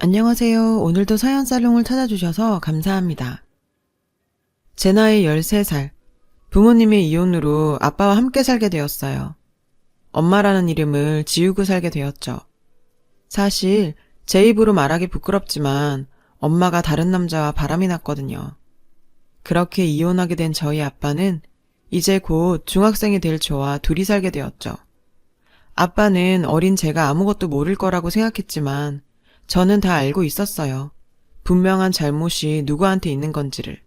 안녕하세요. 오늘도 사연 살롱을 찾아주셔서 감사합니다. 제 나이 13살. 부모님의 이혼으로 아빠와 함께 살게 되었어요. 엄마라는 이름을 지우고 살게 되었죠. 사실 제 입으로 말하기 부끄럽지만 엄마가 다른 남자와 바람이 났거든요. 그렇게 이혼하게 된 저희 아빠는 이제 곧 중학생이 될 저와 둘이 살게 되었죠. 아빠는 어린 제가 아무것도 모를 거라고 생각했지만 저는 다 알고 있었어요. 분명한 잘못이 누구한테 있는 건지를.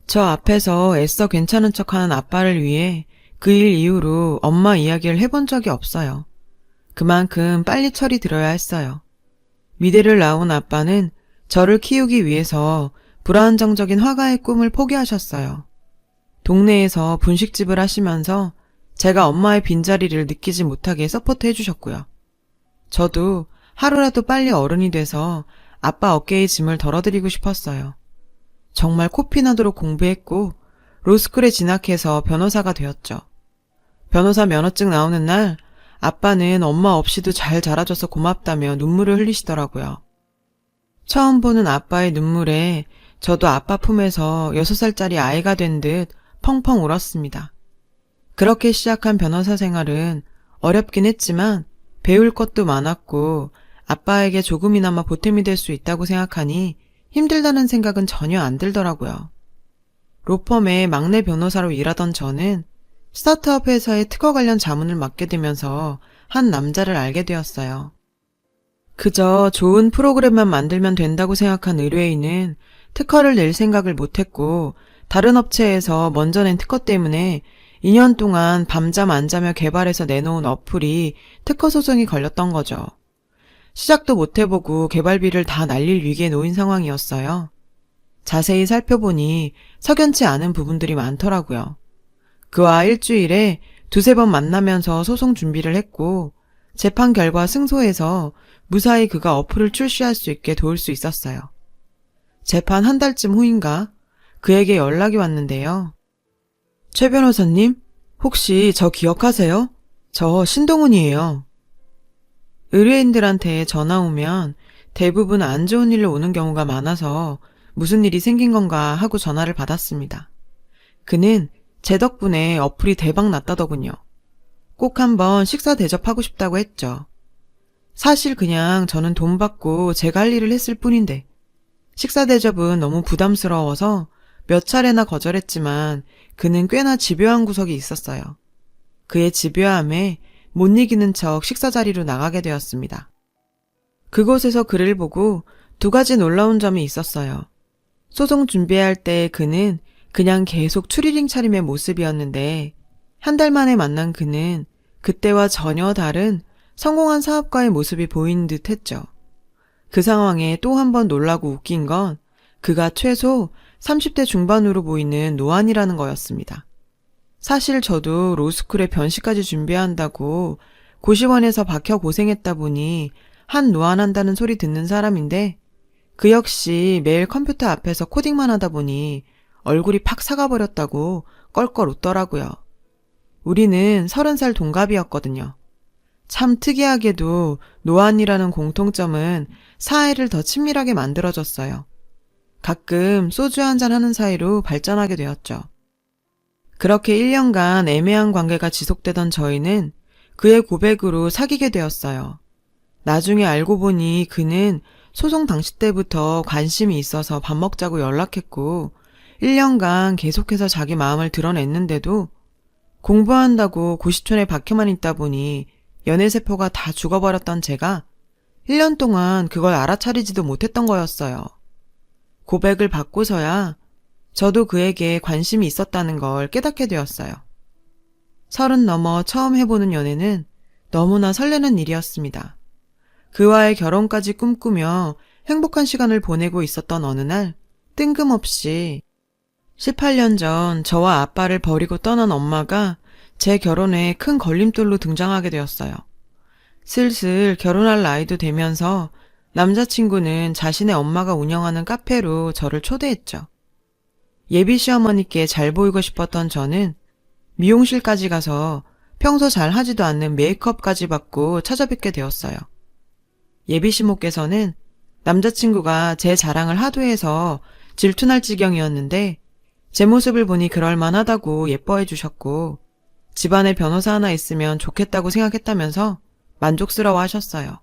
저 앞에서 애써 괜찮은 척하는 아빠를 위해 그 일 이후로 엄마 이야기를 해본 적이 없어요. 그만큼 빨리 철이 들어야 했어요. 미대를 나온 아빠는 저를 키우기 위해서 불안정적인 화가의 꿈을 포기하셨어요. 동네에서 분식집을 하시면서 제가 엄마의 빈자리를 느끼지 못하게 서포트 해주셨고요. 저도 하루라도 빨리 어른이 돼서 아빠 어깨의 짐을 덜어드리고 싶었어요. 정말 코피나도록 공부했고 로스쿨에 진학해서 변호사가 되었죠. 변호사 면허증 나오는 날 아빠는 엄마 없이도 잘 자라줘서 고맙다며 눈물을 흘리시더라고요. 처음 보는 아빠의 눈물에 저도 아빠 품에서 6살짜리 아이가 된 듯 펑펑 울었습니다. 그렇게 시작한 변호사 생활은 어렵긴 했지만 배울 것도 많았고 아빠에게 조금이나마 보탬이 될 수 있다고 생각하니 힘들다는 생각은 전혀 안 들더라고요. 로펌의 막내 변호사로 일하던 저는 스타트업 회사의 특허 관련 자문을 맡게 되면서 한 남자를 알게 되었어요. 그저 좋은 프로그램만 만들면 된다고 생각한 의뢰인은 특허를 낼 생각을 못했고 다른 업체에서 먼저 낸 특허 때문에 2년 동안 밤잠 안 자며 개발해서 내놓은 어플이 특허 소송이 걸렸던 거죠. 시작도 못 해보고 개발비를 다 날릴 위기에 놓인 상황이었어요. 자세히 살펴보니 석연치 않은 부분들이 많더라고요. 그와 일주일에 2~3번 만나면서 소송 준비를 했고 재판 결과 승소해서 무사히 그가 어플을 출시할 수 있게 도울 수 있었어요. 재판 한 달쯤 후인가 그에게 연락이 왔는데요. 최 변호사님, 혹시 저 기억하세요? 저 신동훈이에요. 의뢰인들한테 전화 오면 대부분 안 좋은 일로 오는 경우가 많아서 무슨 일이 생긴 건가 하고 전화를 받았습니다. 그는 제 덕분에 어플이 대박 났다더군요. 꼭 한번 식사 대접하고 싶다고 했죠. 사실 그냥 저는 돈 받고 제가 할 일을 했을 뿐인데 식사 대접은 너무 부담스러워서 몇 차례나 거절했지만 그는 꽤나 집요한 구석이 있었어요. 그의 집요함에 못 이기는 척 식사 자리로 나가게 되었습니다. 그곳에서 그를 보고 2가지 놀라운 점이 있었어요. 소송 준비할 때 그는 그냥 계속 추리링 차림의 모습이었는데 한 달 만에 만난 그는 그때와 전혀 다른 성공한 사업가의 모습이 보이는 듯 했죠. 그 상황에 또 한 번 놀라고 웃긴 건 그가 최소 30대 중반으로 보이는 노안이라는 거였습니다. 사실 저도 로스쿨에 변시까지 준비한다고 고시원에서 박혀 고생했다 보니 한 노안한다는 소리 듣는 사람인데 그 역시 매일 컴퓨터 앞에서 코딩만 하다 보니 얼굴이 팍 사가버렸다고 껄껄 웃더라고요. 우리는 30살 동갑이었거든요. 참 특이하게도 노안이라는 공통점은 사이를 더 친밀하게 만들어줬어요. 가끔 소주 한잔 하는 사이로 발전하게 되었죠. 그렇게 1년간 애매한 관계가 지속되던 저희는 그의 고백으로 사귀게 되었어요. 나중에 알고 보니 그는 소송 당시 때부터 관심이 있어서 밥 먹자고 연락했고 1년간 계속해서 자기 마음을 드러냈는데도 공부한다고 고시촌에 박혀만 있다 보니 연애세포가 다 죽어버렸던 제가 1년 동안 그걸 알아차리지도 못했던 거였어요. 고백을 받고서야 저도 그에게 관심이 있었다는 걸 깨닫게 되었어요. 30 넘어 처음 해보는 연애는 너무나 설레는 일이었습니다. 그와의 결혼까지 꿈꾸며 행복한 시간을 보내고 있었던 어느 날 뜬금없이 18년 전 저와 아빠를 버리고 떠난 엄마가 제 결혼에 큰 걸림돌로 등장하게 되었어요. 슬슬 결혼할 나이도 되면서 남자친구는 자신의 엄마가 운영하는 카페로 저를 초대했죠. 예비 시어머니께 잘 보이고 싶었던 저는 미용실까지 가서 평소 잘 하지도 않는 메이크업까지 받고 찾아뵙게 되었어요. 예비 시모께서는 남자친구가 제 자랑을 하도 해서 질투날 지경이었는데 제 모습을 보니 그럴만하다고 예뻐해 주셨고 집안에 변호사 하나 있으면 좋겠다고 생각했다면서 만족스러워 하셨어요.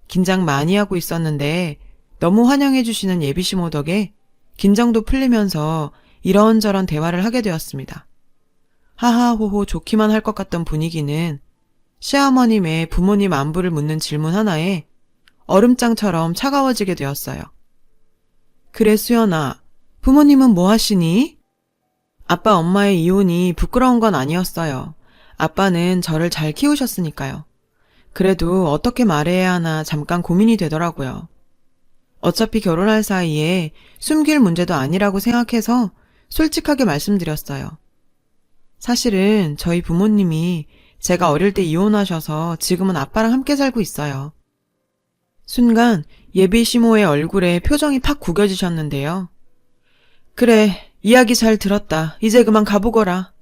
긴장 많이 하고 있었는데 너무 환영해 주시는 예비시모 덕에 긴장도 풀리면서 이런저런 대화를 하게 되었습니다. 하하호호 좋기만 할 것 같던 분위기는 시어머님의 부모님 안부를 묻는 질문 하나에 얼음장처럼 차가워지게 되었어요. 그래 수연아, 부모님은 뭐 하시니? 아빠 엄마의 이혼이 부끄러운 건 아니었어요. 아빠는 저를 잘 키우셨으니까요. 그래도 어떻게 말해야 하나 잠깐 고민이 되더라고요. 어차피 결혼할 사이에 숨길 문제도 아니라고 생각해서 솔직하게 말씀드렸어요. 사실은 저희 부모님이 제가 어릴 때 이혼하셔서 지금은 아빠랑 함께 살고 있어요. 순간 예비 시모의 얼굴에 표정이 팍 구겨지셨는데요. 그래, 이야기 잘 들었다. 이제 그만 가보거라.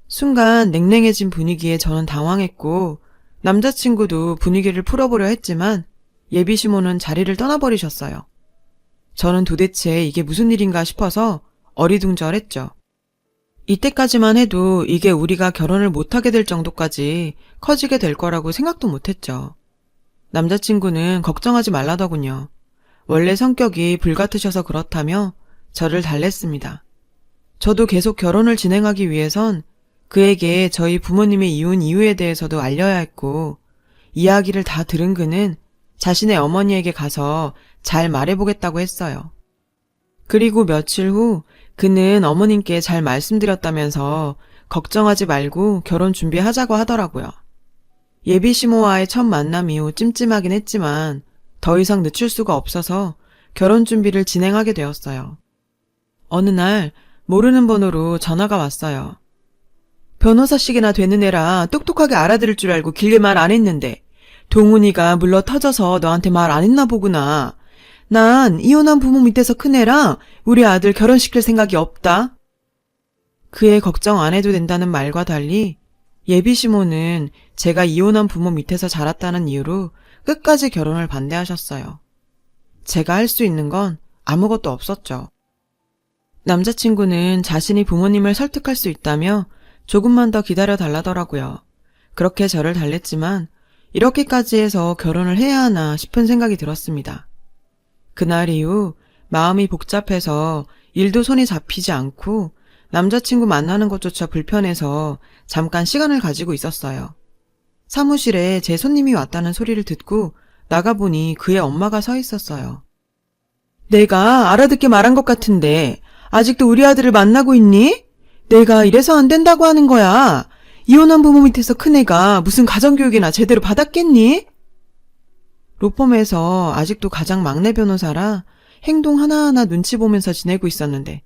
순간 냉랭해진 분위기에 저는 당황했고 남자친구도 분위기를 풀어보려 했지만 예비 시모는 자리를 떠나버리셨어요. 저는 도대체 이게 무슨 일인가 싶어서 어리둥절했죠. 이때까지만 해도 이게 우리가 결혼을 못하게 될 정도까지 커지게 될 거라고 생각도 못했죠. 남자친구는 걱정하지 말라더군요. 원래 성격이 불같으셔서 그렇다며 저를 달랬습니다. 저도 계속 결혼을 진행하기 위해선 그에게 저희 부모님의 이혼 이유에 대해서도 알려야 했고 이야기를 다 들은 그는 자신의 어머니에게 가서 잘 말해보겠다고 했어요. 그리고 며칠 후 그는 어머님께 잘 말씀드렸다면서 걱정하지 말고 결혼 준비하자고 하더라고요. 예비 시모와의 첫 만남 이후 찜찜하긴 했지만 더 이상 늦출 수가 없어서 결혼 준비를 진행하게 되었어요. 어느 날 모르는 번호로 전화가 왔어요. 변호사씩이나 되는 애라 똑똑하게 알아들을 줄 알고 길게 말 안 했는데 동훈이가 물러 터져서 너한테 말 안 했나 보구나. 난 이혼한 부모 밑에서 큰 애라 우리 아들 결혼시킬 생각이 없다. 그의 걱정 안 해도 된다는 말과 달리 예비 시모는 제가 이혼한 부모 밑에서 자랐다는 이유로 끝까지 결혼을 반대하셨어요. 제가 할 수 있는 건 아무것도 없었죠. 남자친구는 자신이 부모님을 설득할 수 있다며 조금만 더 기다려 달라더라고요. 그렇게 저를 달랬지만 이렇게까지 해서 결혼을 해야 하나 싶은 생각이 들었습니다. 그날 이후 마음이 복잡해서 일도 손이 잡히지 않고 남자친구 만나는 것조차 불편해서 잠깐 시간을 가지고 있었어요. 사무실에 제 손님이 왔다는 소리를 듣고 나가보니 그의 엄마가 서 있었어요. 내가 알아듣게 말한 것 같은데 아직도 우리 아들을 만나고 있니? 내가 이래서 안 된다고 하는 거야. 이혼한 부모 밑에서 큰 애가 무슨 가정교육이나 제대로 받았겠니? 로펌에서 아직도 가장 막내 변호사라 행동 하나하나 눈치 보면서 지내고 있었는데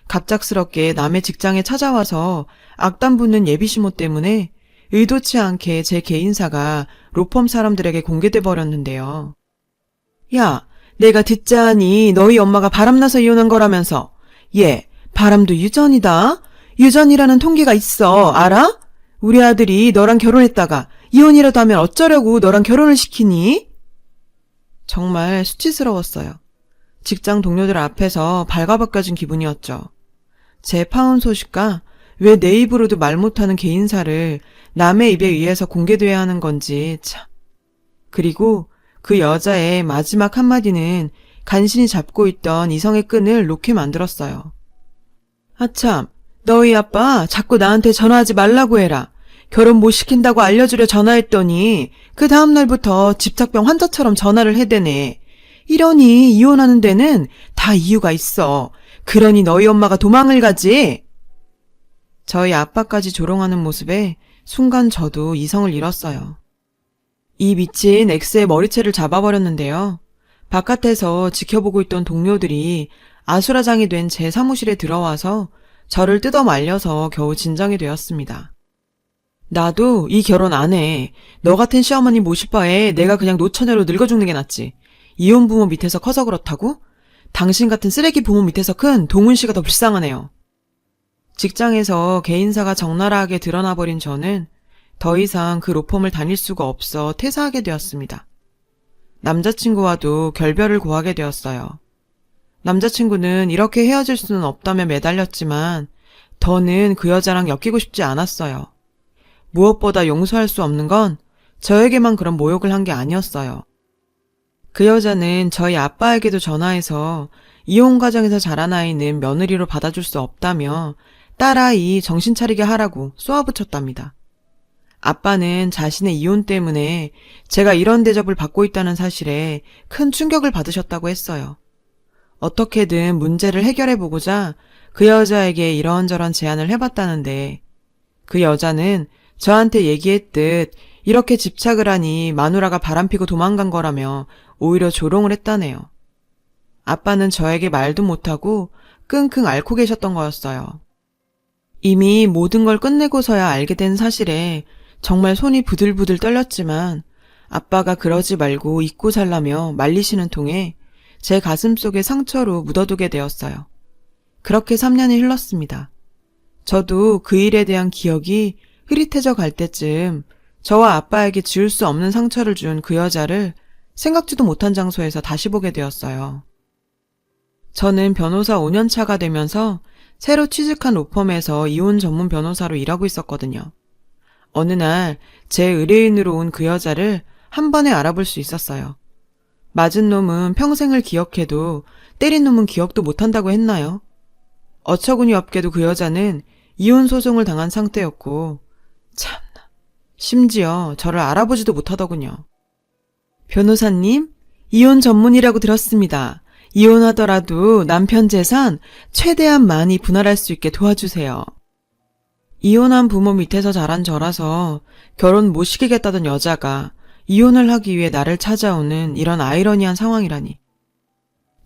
갑작스럽게 남의 직장에 찾아와서 악담 붙는 예비시모 때문에 의도치 않게 제 개인사가 로펌 사람들에게 공개돼 버렸는데요. 야, 내가 듣자하니 너희 엄마가 바람나서 이혼한 거라면서. 얘, 바람도 유전이다. 유전이라는 통계가 있어. 알아? 우리 아들이 너랑 결혼했다가 이혼이라도 하면 어쩌려고 너랑 결혼을 시키니? 정말 수치스러웠어요. 직장 동료들 앞에서 발가벗겨진 기분이었죠. 제 파혼 소식과 왜 내 입으로도 말 못하는 개인사를 남의 입에 의해서 공개돼야 하는 건지 참. 그리고 그 여자의 마지막 한마디는 간신히 잡고 있던 이성의 끈을 놓게 만들었어요. 아참, 너희 아빠 자꾸 나한테 전화하지 말라고 해라. 결혼 못 시킨다고 알려주려 전화했더니 그 다음날부터 집착병 환자처럼 전화를 해대네. 이러니 이혼하는 데는 다 이유가 있어. 그러니 너희 엄마가 도망을 가지. 저희 아빠까지 조롱하는 모습에 순간 저도 이성을 잃었어요. 이 미친 X의 머리채를 잡아버렸는데요. 바깥에서 지켜보고 있던 동료들이 아수라장이 된 제 사무실에 들어와서 저를 뜯어 말려서 겨우 진정이 되었습니다. 나도 이 결혼 안 해. 너 같은 시어머니 모실 바에 내가 그냥 노처녀로 늙어 죽는 게 낫지. 이혼 부모 밑에서 커서 그렇다고? 당신 같은 쓰레기 부모 밑에서 큰 동훈 씨가 더 불쌍하네요. 직장에서 개인사가 적나라하게 드러나버린 저는 더 이상 그 로펌을 다닐 수가 없어 퇴사하게 되었습니다. 남자친구와도 결별을 고하게 되었어요. 남자친구는 이렇게 헤어질 수는 없다며 매달렸지만 더는 그 여자랑 엮이고 싶지 않았어요. 무엇보다 용서할 수 없는 건 저에게만 그런 모욕을 한 게 아니었어요. 그 여자는 저희 아빠에게도 전화해서 이혼 과정에서 자란 아이는 며느리로 받아줄 수 없다며 딸아이 정신 차리게 하라고 쏘아붙였답니다. 아빠는 자신의 이혼 때문에 제가 이런 대접을 받고 있다는 사실에 큰 충격을 받으셨다고 했어요. 어떻게든 문제를 해결해보고자 그 여자에게 이런저런 제안을 해봤다는데 그 여자는 저한테 얘기했듯 이렇게 집착을 하니 마누라가 바람피고 도망간 거라며 오히려 조롱을 했다네요. 아빠는 저에게 말도 못하고 끙끙 앓고 계셨던 거였어요. 이미 모든 걸 끝내고서야 알게 된 사실에 정말 손이 부들부들 떨렸지만 아빠가 그러지 말고 잊고 살라며 말리시는 통에 제 가슴 속에 상처로 묻어두게 되었어요. 그렇게 3년이 흘렀습니다. 저도 그 일에 대한 기억이 흐릿해져 갈 때쯤 저와 아빠에게 지울 수 없는 상처를 준 그 여자를 생각지도 못한 장소에서 다시 보게 되었어요. 저는 변호사 5년 차가 되면서 새로 취직한 로펌에서 이혼 전문 변호사로 일하고 있었거든요. 어느 날 제 의뢰인으로 온 그 여자를 한 번에 알아볼 수 있었어요. 맞은 놈은 평생을 기억해도 때린 놈은 기억도 못한다고 했나요? 어처구니 없게도 그 여자는 이혼 소송을 당한 상태였고 참나, 심지어 저를 알아보지도 못하더군요. 변호사님, 이혼 전문이라고 들었습니다. 이혼하더라도 남편 재산 최대한 많이 분할할 수 있게 도와주세요. 이혼한 부모 밑에서 자란 저라서 결혼 못 시키겠다던 여자가 이혼을 하기 위해 나를 찾아오는 이런 아이러니한 상황이라니.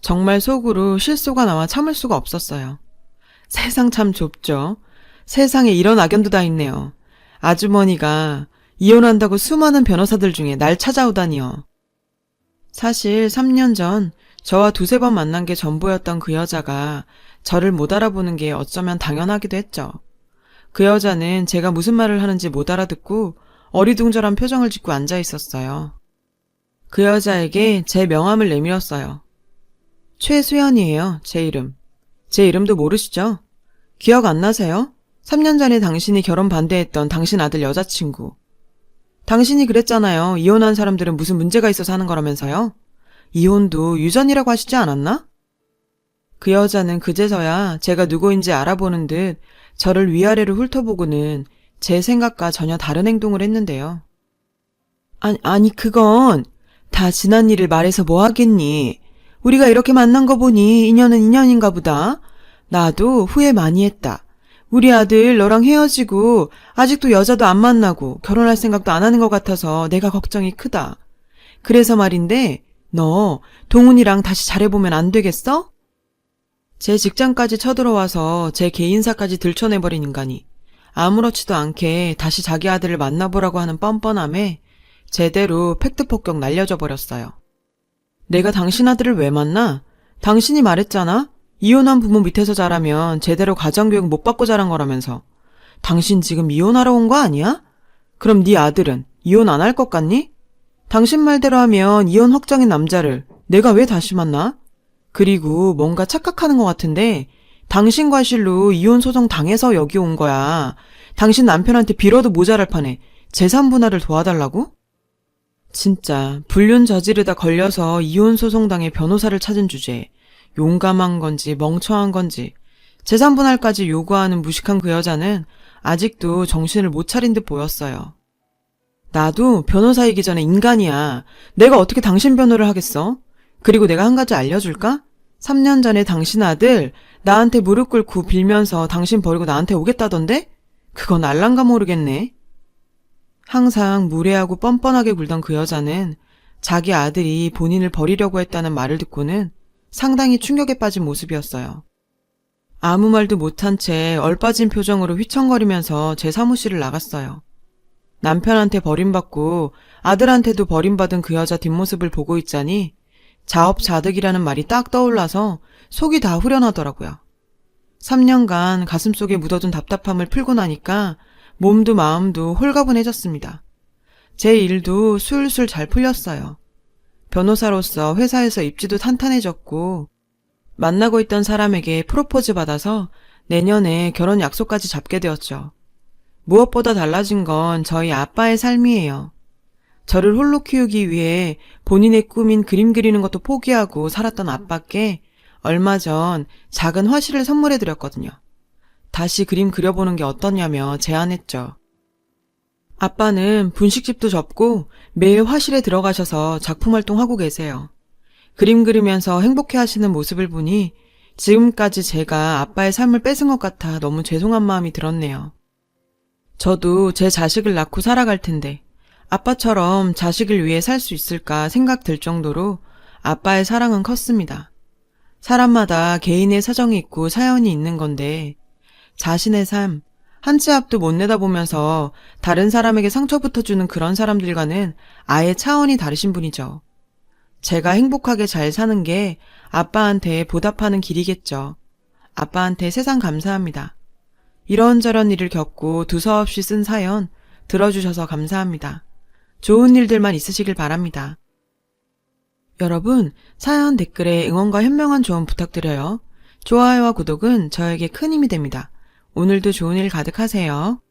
정말 속으로 실소가 나와 참을 수가 없었어요. 세상 참 좁죠. 세상에 이런 악연도 다 있네요. 아주머니가 이혼한다고 수많은 변호사들 중에 날 찾아오다니요. 사실 3년 전 저와 두세 번 만난 게 전부였던 그 여자가 저를 못 알아보는 게 어쩌면 당연하기도 했죠. 그 여자는 제가 무슨 말을 하는지 못 알아듣고 어리둥절한 표정을 짓고 앉아 있었어요. 그 여자에게 제 명함을 내밀었어요. 최수연이에요, 제 이름. 제 이름도 모르시죠? 기억 안 나세요? 3년 전에 당신이 결혼 반대했던 당신 아들 여자친구. 당신이 그랬잖아요. 이혼한 사람들은 무슨 문제가 있어서 하는 거라면서요? 이혼도 유전이라고 하시지 않았나? 그 여자는 그제서야 제가 누구인지 알아보는 듯 저를 위아래로 훑어보고는 제 생각과 전혀 다른 행동을 했는데요. 아니 그건 다 지난 일을 말해서 뭐 하겠니? 우리가 이렇게 만난 거 보니 인연은 인연인가 보다. 나도 후회 많이 했다. 우리 아들 너랑 헤어지고 아직도 여자도 안 만나고 결혼할 생각도 안 하는 것 같아서 내가 걱정이 크다. 그래서 말인데 너 동훈이랑 다시 잘해보면 안 되겠어? 제 직장까지 쳐들어와서 제 개인사까지 들춰내버린 인간이 아무렇지도 않게 다시 자기 아들을 만나보라고 하는 뻔뻔함에 제대로 팩트폭격 날려줘 버렸어요. 내가 당신 아들을 왜 만나? 당신이 말했잖아? 이혼한 부모 밑에서 자라면 제대로 가정교육 못 받고 자란 거라면서. 당신 지금 이혼하러 온 거 아니야? 그럼 네 아들은 이혼 안 할 것 같니? 당신 말대로 하면 이혼 확정인 남자를 내가 왜 다시 만나? 그리고 뭔가 착각하는 것 같은데 당신 과실로 이혼 소송 당해서 여기 온 거야. 당신 남편한테 빌어도 모자랄 판에 재산 분할을 도와달라고? 진짜 불륜 저지르다 걸려서 이혼 소송 당해 변호사를 찾은 주제에 용감한 건지 멍청한 건지 재산 분할까지 요구하는 무식한 그 여자는 아직도 정신을 못 차린 듯 보였어요. 나도 변호사이기 전에 인간이야. 내가 어떻게 당신 변호를 하겠어? 그리고 내가 한 가지 알려줄까? 3년 전에 당신 아들 나한테 무릎 꿇고 빌면서 당신 버리고 나한테 오겠다던데? 그건 알란가 모르겠네. 항상 무례하고 뻔뻔하게 굴던 그 여자는 자기 아들이 본인을 버리려고 했다는 말을 듣고는 상당히 충격에 빠진 모습이었어요. 아무 말도 못한 채 얼빠진 표정으로 휘청거리면서 제 사무실을 나갔어요. 남편한테 버림받고 아들한테도 버림받은 그 여자 뒷모습을 보고 있자니 자업자득이라는 말이 딱 떠올라서 속이 다 후련하더라고요. 3년간 가슴속에 묻어둔 답답함을 풀고 나니까 몸도 마음도 홀가분해졌습니다. 제 일도 술술 잘 풀렸어요. 변호사로서 회사에서 입지도 탄탄해졌고, 만나고 있던 사람에게 프로포즈 받아서 내년에 결혼 약속까지 잡게 되었죠. 무엇보다 달라진 건 저희 아빠의 삶이에요. 저를 홀로 키우기 위해 본인의 꿈인 그림 그리는 것도 포기하고 살았던 아빠께 얼마 전 작은 화실을 선물해 드렸거든요. 다시 그림 그려보는 게 어떠냐며 제안했죠. 아빠는 분식집도 접고 매일 화실에 들어가셔서 작품 활동하고 계세요. 그림 그리면서 행복해 하시는 모습을 보니 지금까지 제가 아빠의 삶을 뺏은 것 같아 너무 죄송한 마음이 들었네요. 저도 제 자식을 낳고 살아갈 텐데 아빠처럼 자식을 위해 살 수 있을까 생각 들 정도로 아빠의 사랑은 컸습니다. 사람마다 개인의 사정이 있고 사연이 있는 건데 자신의 삶, 한 치 앞도 못 내다보면서 다른 사람에게 상처부터 주는 그런 사람들과는 아예 차원이 다르신 분이죠. 제가 행복하게 잘 사는 게 아빠한테 보답하는 길이겠죠. 아빠한테 세상 감사합니다. 이런저런 일을 겪고 두서없이 쓴 사연 들어주셔서 감사합니다. 좋은 일들만 있으시길 바랍니다. 여러분, 사연 댓글에 응원과 현명한 조언 부탁드려요. 좋아요와 구독은 저에게 큰 힘이 됩니다. 오늘도 좋은 일 가득하세요.